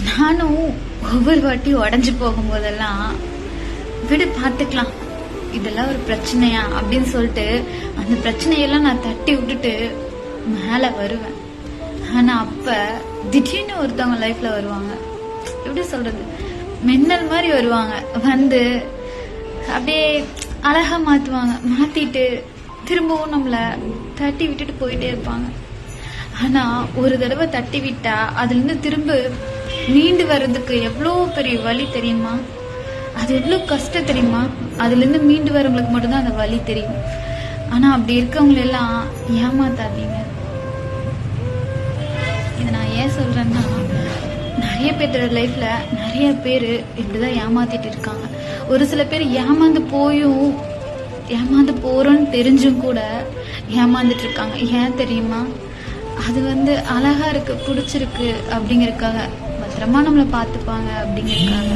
நானும் ஒவ்வொரு வாட்டி உடஞ்சு போகும்போதெல்லாம் விடு பார்த்துக்கலாம், இதெல்லாம் ஒரு பிரச்சனையா அப்படின்னு சொல்லிட்டு அந்த பிரச்சனையெல்லாம் நான் தட்டி விட்டுட்டு மேல வருவேன். ஆனா அப்ப திடீர்னு ஒருத்தவங்க லைஃப்ல வருவாங்க, எப்படி சொல்றது, மின்னல் மாதிரி வருவாங்க. வந்து அப்படியே அழகா மாத்துவாங்க, மாத்திட்டு திரும்பவும் நம்மள தட்டி விட்டுட்டு போயிட்டே இருப்பாங்க. ஆனா ஒரு தடவை தட்டி விட்டா அதுல இருந்து திரும்ப மீண்டு வர்றதுக்கு எவ்வளவு பெரிய வலி தெரியுமா? அது எவ்வளவு கஷ்டம் தெரியுமா? அதுல இருந்து மீண்டு வரவங்களுக்கு மட்டும்தான் அந்த வலி தெரியும். ஆனா அப்படி இருக்கவங்க எல்லாம் ஏமாத்தாதீங்க. இதை நான் ஏன் சொல்றேன்னா, நிறைய பேரோட லைஃப்ல நிறைய பேரு இப்படிதான் ஏமாத்திட்டு இருக்காங்க. ஒரு சில பேர் ஏமாந்து போறோம்னு தெரிஞ்சும் கூட ஏமாந்துட்டு இருக்காங்க. ஏன் தெரியுமா? அது அழகா இருக்கு, பிடிச்சிருக்கு அப்படிங்கறதுக்காக, பத்திரமா நம்மளை பார்த்துப்பாங்க அப்படிங்கறதுக்காக.